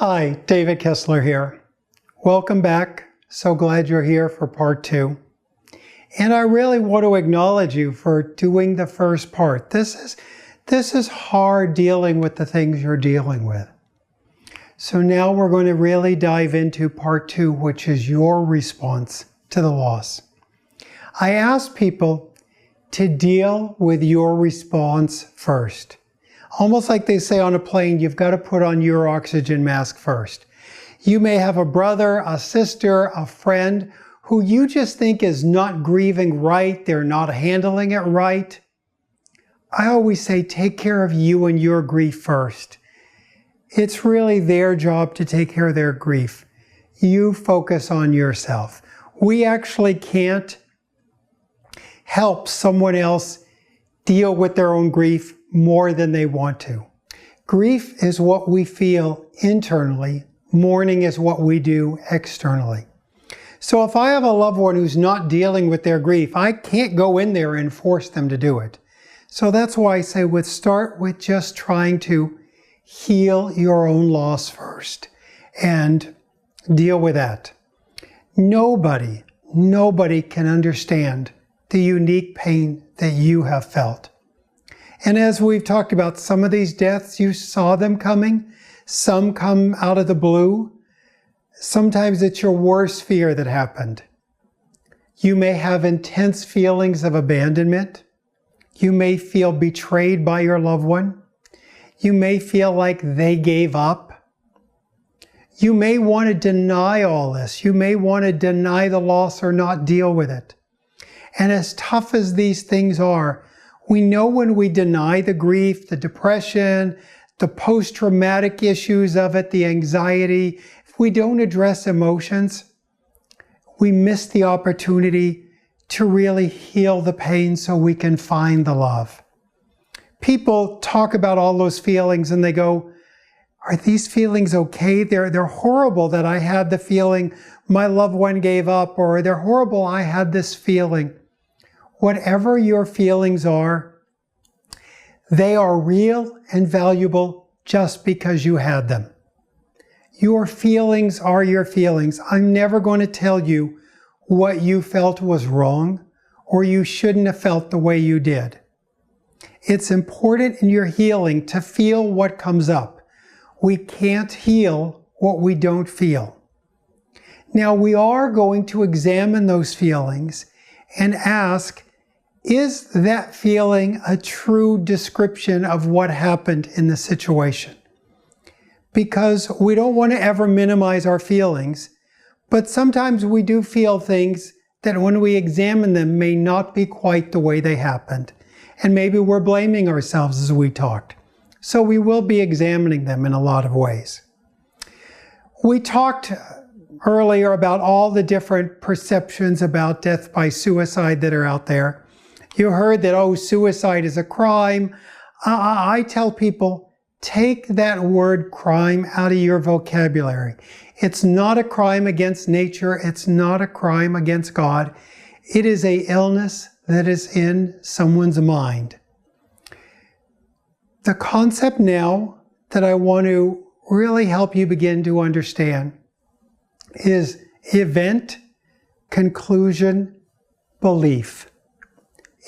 Hi, David Kessler here. Welcome back. So glad you're here for part 2. And I really want to acknowledge you for doing the first part. This is hard dealing with the things you're dealing with. So now we're going to really dive into part 2, which is your response to the loss. I ask people to deal with your response first. Almost like they say on a plane, you've got to put on your oxygen mask first. You may have a brother, a sister, a friend who you just think is not grieving right, they're not handling it right. I always say take care of you and your grief first. It's really their job to take care of their grief. You focus on yourself. We actually can't help someone else deal with their own grief more than they want to. Grief is what we feel internally. Mourning is what we do externally. So if I have a loved one who's not dealing with their grief, I can't go in there and force them to do it. So that's why I say start with just trying to heal your own loss first and deal with that. Nobody can understand the unique pain that you have felt. And as we've talked about, some of these deaths, you saw them coming. Some come out of the blue. Sometimes it's your worst fear that happened. You may have intense feelings of abandonment. You may feel betrayed by your loved one. You may feel like they gave up. You may want to deny all this. You may want to deny the loss or not deal with it. And as tough as these things are, we know when we deny the grief, the depression, the post-traumatic issues of it, the anxiety, if we don't address emotions, we miss the opportunity to really heal the pain so we can find the love. People talk about all those feelings and they go, are these feelings okay? They're horrible that I had the feeling my loved one gave up, or they're horrible I had this feeling. Whatever your feelings are, they are real and valuable just because you had them. Your feelings are your feelings. I'm never going to tell you what you felt was wrong or you shouldn't have felt the way you did. It's important in your healing to feel what comes up. We can't heal what we don't feel. Now we are going to examine those feelings and ask, is that feeling a true description of what happened in the situation? Because we don't want to ever minimize our feelings, but sometimes we do feel things that when we examine them may not be quite the way they happened. And maybe we're blaming ourselves as we talked. So we will be examining them in a lot of ways. We talked earlier about all the different perceptions about death by suicide that are out there. You heard that, suicide is a crime. I tell people, take that word crime out of your vocabulary. It's not a crime against nature. It's not a crime against God. It is an illness that is in someone's mind. The concept now that I want to really help you begin to understand is event, conclusion, belief.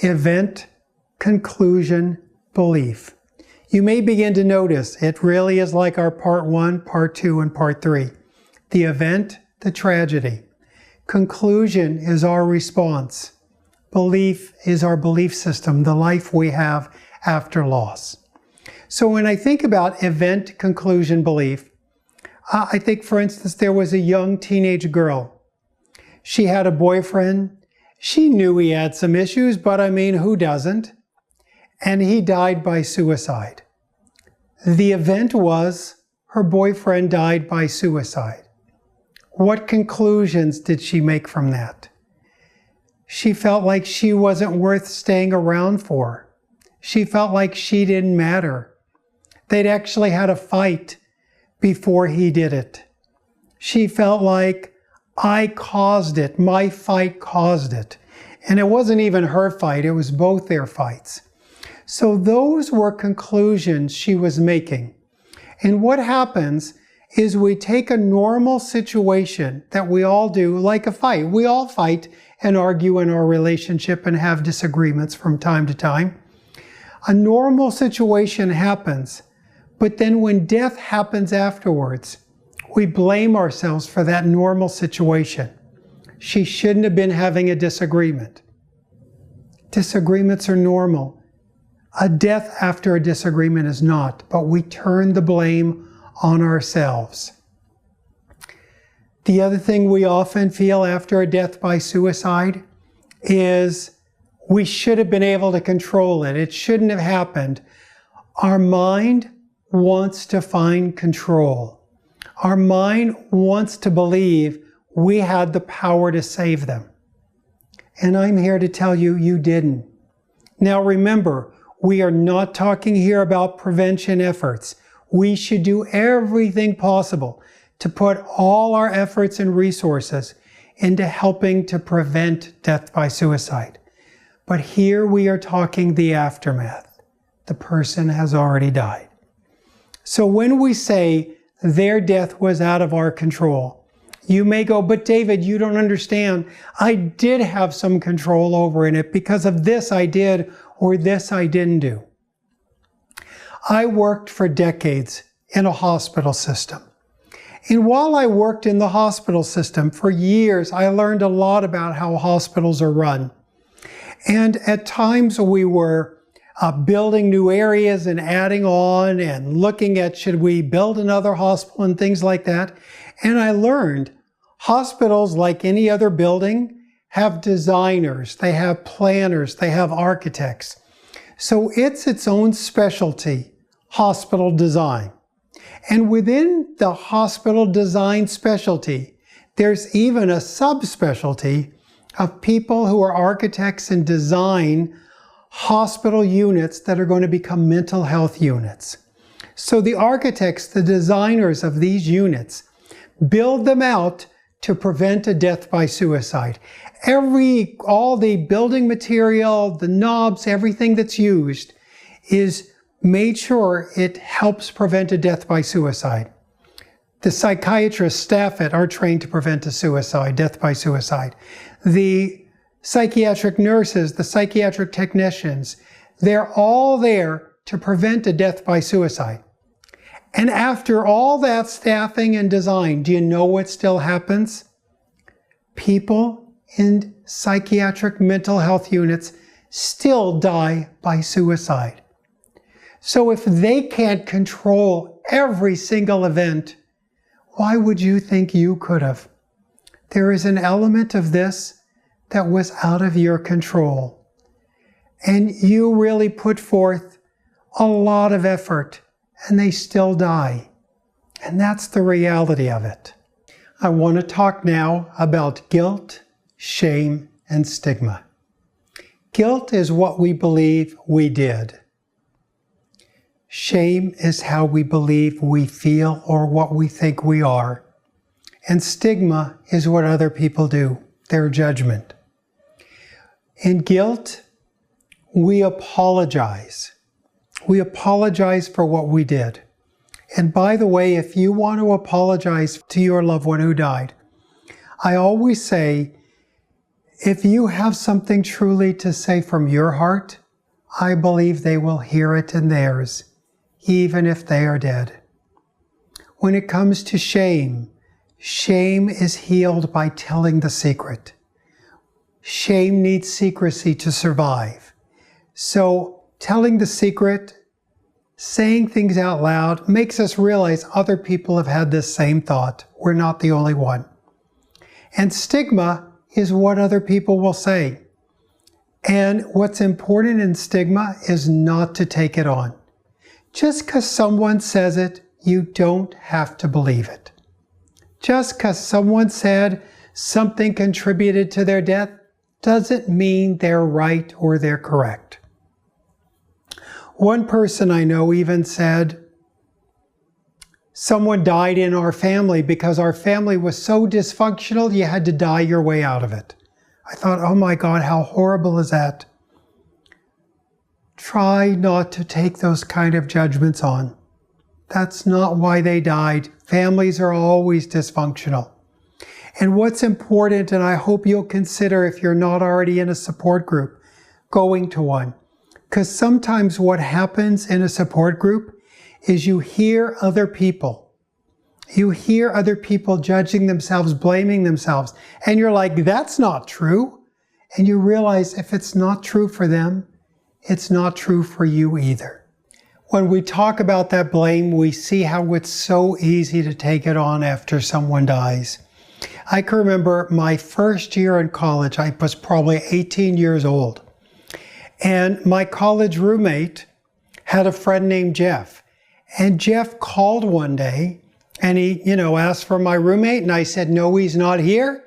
Event, conclusion, belief. You may begin to notice it really is like our part 1, part 2, and part 3. The event, the tragedy. Conclusion is our response. Belief is our belief system, the life we have after loss. So when I think about event, conclusion, belief, I think, for instance, there was a young teenage girl. She had a boyfriend. She knew he had some issues, but who doesn't? And he died by suicide. The event was her boyfriend died by suicide. What conclusions did she make from that? She felt like she wasn't worth staying around for. She felt like she didn't matter. They'd actually had a fight before he did it. She felt like, I caused it. My fight caused it. And it wasn't even her fight. It was both their fights. So those were conclusions she was making. And what happens is we take a normal situation that we all do, like a fight. We all fight and argue in our relationship and have disagreements from time to time. A normal situation happens, but then when death happens afterwards, we blame ourselves for that normal situation. She shouldn't have been having a disagreement. Disagreements are normal. A death after a disagreement is not, but we turn the blame on ourselves. The other thing we often feel after a death by suicide is we should have been able to control it. It shouldn't have happened. Our mind wants to find control. Our mind wants to believe we had the power to save them. And I'm here to tell you, you didn't. Now remember, we are not talking here about prevention efforts. We should do everything possible to put all our efforts and resources into helping to prevent death by suicide. But here we are talking the aftermath. The person has already died. So when we say their death was out of our control, you may go, but David, you don't understand. I did have some control over it because of this I did or this I didn't do. I worked for decades in a hospital system. And while I worked in the hospital system for years, I learned a lot about how hospitals are run. And at times we were building new areas and adding on and looking at should we build another hospital and things like that. And I learned hospitals, like any other building, have designers, they have planners, they have architects. So it's its own specialty, hospital design. And within the hospital design specialty, there's even a subspecialty of people who are architects and design hospital units that are going to become mental health units. So the architects, the designers of these units, build them out to prevent a death by suicide. All the building material, the knobs, everything that's used is made sure it helps prevent a death by suicide. The psychiatrists, staff are trained to prevent a death by suicide. The psychiatric nurses, the psychiatric technicians, they're all there to prevent a death by suicide. And after all that staffing and design, do you know what still happens? People in psychiatric mental health units still die by suicide. So if they can't control every single event, why would you think you could have? There is an element of this that was out of your control. And you really put forth a lot of effort, and they still die. And that's the reality of it. I want to talk now about guilt, shame, and stigma. Guilt is what we believe we did. Shame is how we believe we feel or what we think we are. And stigma is what other people do, their judgment. In guilt, we apologize. We apologize for what we did. And by the way, if you want to apologize to your loved one who died, I always say, if you have something truly to say from your heart, I believe they will hear it in theirs, even if they are dead. When it comes to shame, shame is healed by telling the secret. Shame needs secrecy to survive. So telling the secret, saying things out loud, makes us realize other people have had this same thought. We're not the only one. And stigma is what other people will say. And what's important in stigma is not to take it on. Just because someone says it, you don't have to believe it. Just because someone said something contributed to their death doesn't mean they're right or they're correct. One person I know even said, someone died in our family because our family was so dysfunctional you had to die your way out of it. I thought, oh my God, how horrible is that? Try not to take those kind of judgments on. That's not why they died. Families are always dysfunctional. And what's important, and I hope you'll consider if you're not already in a support group, going to one. Because sometimes what happens in a support group is you hear other people. You hear other people judging themselves, blaming themselves. And you're like, that's not true. And you realize if it's not true for them, it's not true for you either. When we talk about that blame, we see how it's so easy to take it on after someone dies. I can remember my first year in college, I was probably 18 years old. And my college roommate had a friend named Jeff. And Jeff called one day and he, asked for my roommate. And I said, no, he's not here.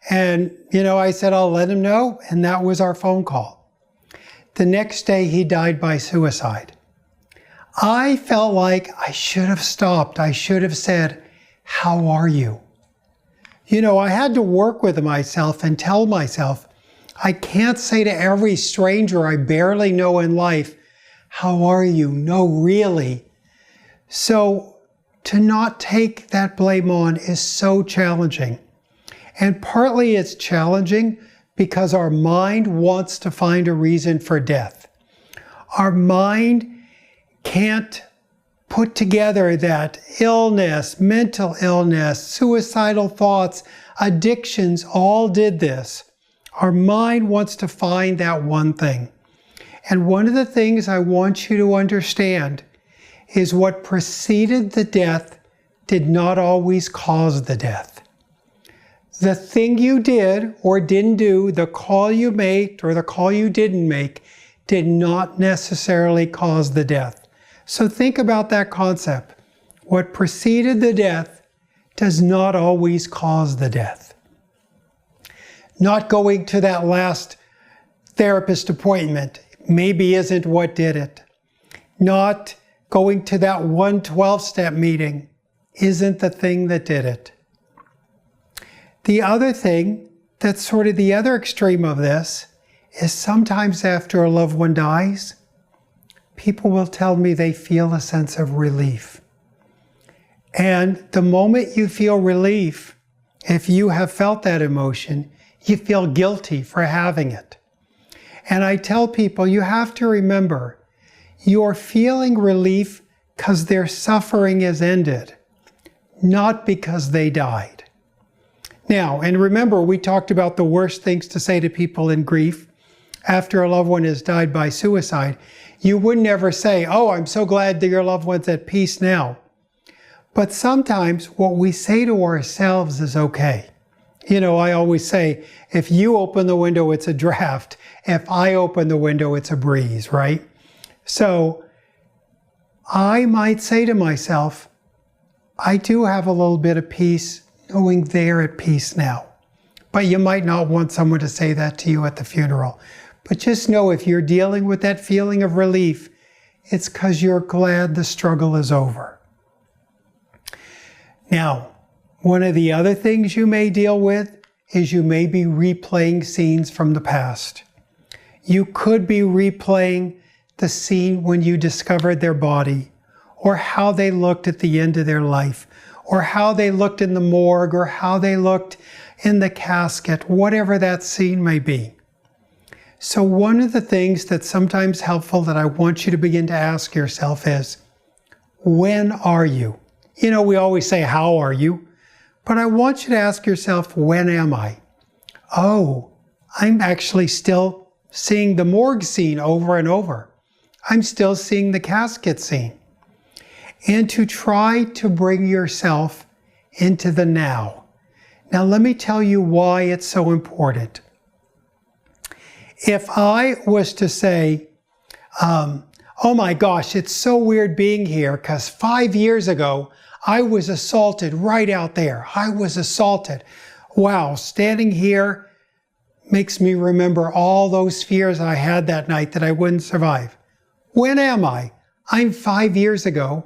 And, I said, I'll let him know. And that was our phone call. The next day he died by suicide. I felt like I should have stopped. I should have said, how are you? I had to work with myself and tell myself, I can't say to every stranger I barely know in life, how are you? No, really. So to not take that blame on is so challenging. And partly it's challenging because our mind wants to find a reason for death. Our mind can't put together that illness, mental illness, suicidal thoughts, addictions all did this. Our mind wants to find that one thing. And one of the things I want you to understand is what preceded the death did not always cause the death. The thing you did or didn't do, the call you made or the call you didn't make, did not necessarily cause the death. So think about that concept. What preceded the death does not always cause the death. Not going to that last therapist appointment maybe isn't what did it. Not going to that 112-step meeting isn't the thing that did it. The other thing that's sort of the other extreme of this is sometimes after a loved one dies, people will tell me they feel a sense of relief. And the moment you feel relief, if you have felt that emotion, you feel guilty for having it. And I tell people, you have to remember, you're feeling relief because their suffering is ended, not because they died. Now, and remember, we talked about the worst things to say to people in grief after a loved one has died by suicide. You would never say, oh, I'm so glad that your loved one's at peace now. But sometimes what we say to ourselves is okay. I always say, if you open the window, it's a draft. If I open the window, it's a breeze, right? So I might say to myself, I do have a little bit of peace knowing they're at peace now. But you might not want someone to say that to you at the funeral. But just know if you're dealing with that feeling of relief, it's because you're glad the struggle is over. Now, one of the other things you may deal with is you may be replaying scenes from the past. You could be replaying the scene when you discovered their body, or how they looked at the end of their life, or how they looked in the morgue, or how they looked in the casket, whatever that scene may be. So one of the things that's sometimes helpful that I want you to begin to ask yourself is, when are you? We always say, how are you? But I want you to ask yourself, when am I? Oh, I'm actually still seeing the morgue scene over and over. I'm still seeing the casket scene. And to try to bring yourself into the now. Now, let me tell you why it's so important. If I was to say, oh my gosh, it's so weird being here because 5 years ago, I was assaulted right out there. I was assaulted. Wow, standing here makes me remember all those fears I had that night that I wouldn't survive. When am I? I'm 5 years ago,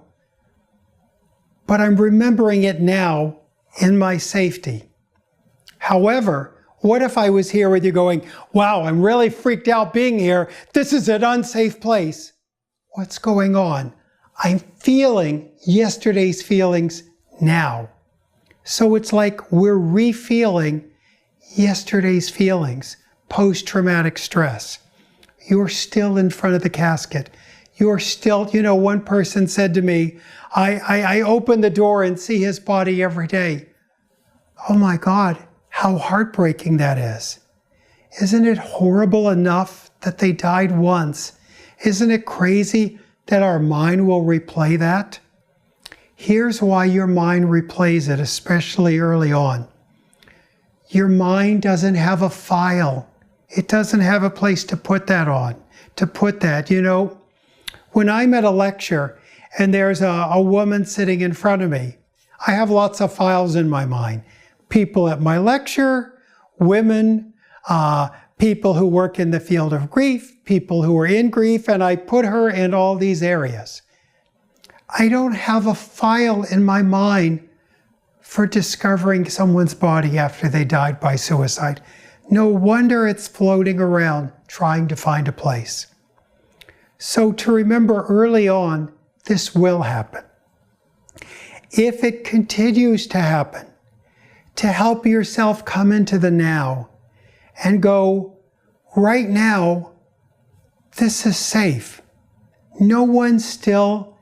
but I'm remembering it now in my safety. However, what if I was here with you going, wow, I'm really freaked out being here. This is an unsafe place. What's going on? I'm feeling yesterday's feelings now. So it's like we're re-feeling yesterday's feelings, post-traumatic stress. You're still in front of the casket. You're still, one person said to me, I open the door and see his body every day. Oh my God, how heartbreaking that is. Isn't it horrible enough that they died once? Isn't it crazy that our mind will replay that? Here's why your mind replays it, especially early on. Your mind doesn't have a file. It doesn't have a place to put that on, When I'm at a lecture and there's a woman sitting in front of me, I have lots of files in my mind. People at my lecture, women, people who work in the field of grief, people who are in grief, and I put her in all these areas. I don't have a file in my mind for discovering someone's body after they died by suicide. No wonder it's floating around trying to find a place. So to remember early on, this will happen. If it continues to happen, to help yourself come into the now and go, right now, this is safe. No one's still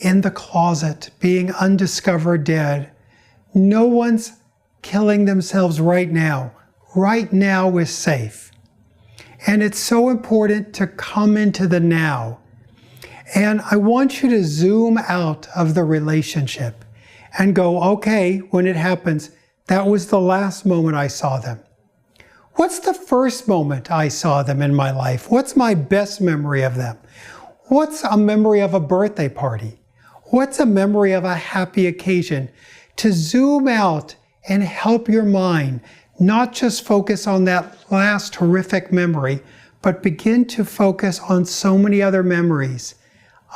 in the closet being undiscovered dead. No one's killing themselves right now. Right now is safe. And it's so important to come into the now. And I want you to zoom out of the relationship and go, okay, when it happens, that was the last moment I saw them. What's the first moment I saw them in my life? What's my best memory of them? What's a memory of a birthday party? What's a memory of a happy occasion? To zoom out and help your mind not just focus on that last horrific memory, but begin to focus on so many other memories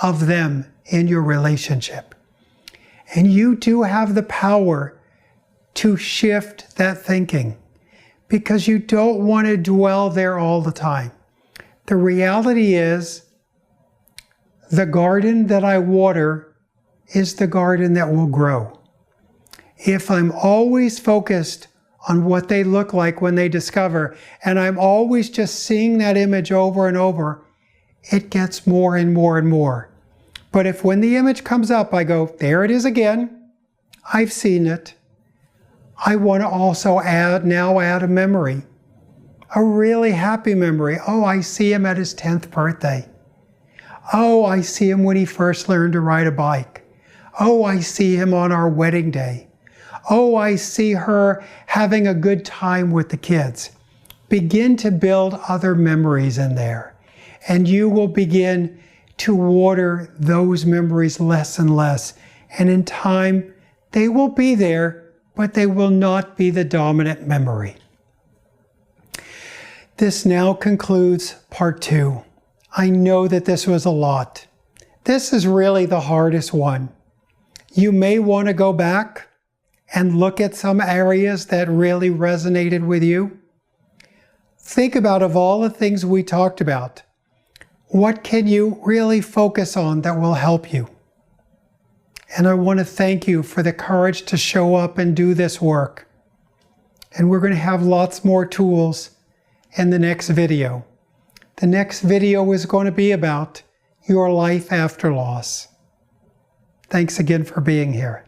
of them in your relationship. And you do have the power to shift that thinking because you don't want to dwell there all the time. The reality is, the garden that I water is the garden that will grow. If I'm always focused on what they look like when they discover, and I'm always just seeing that image over and over, it gets more and more and more. But if when the image comes up, I go, there it is again, I've seen it. I want to also add a memory, a really happy memory. Oh, I see him at his 10th birthday. Oh, I see him when he first learned to ride a bike. Oh, I see him on our wedding day. Oh, I see her having a good time with the kids. Begin to build other memories in there, and you will begin to water those memories less and less. And in time, they will be there, but they will not be the dominant memory. This now concludes part 2. I know that this was a lot. This is really the hardest one. You may want to go back and look at some areas that really resonated with you. Think about, of all the things we talked about, what can you really focus on that will help you? And I want to thank you for the courage to show up and do this work. And we're going to have lots more tools in the next video. The next video is going to be about your life after loss. Thanks again for being here.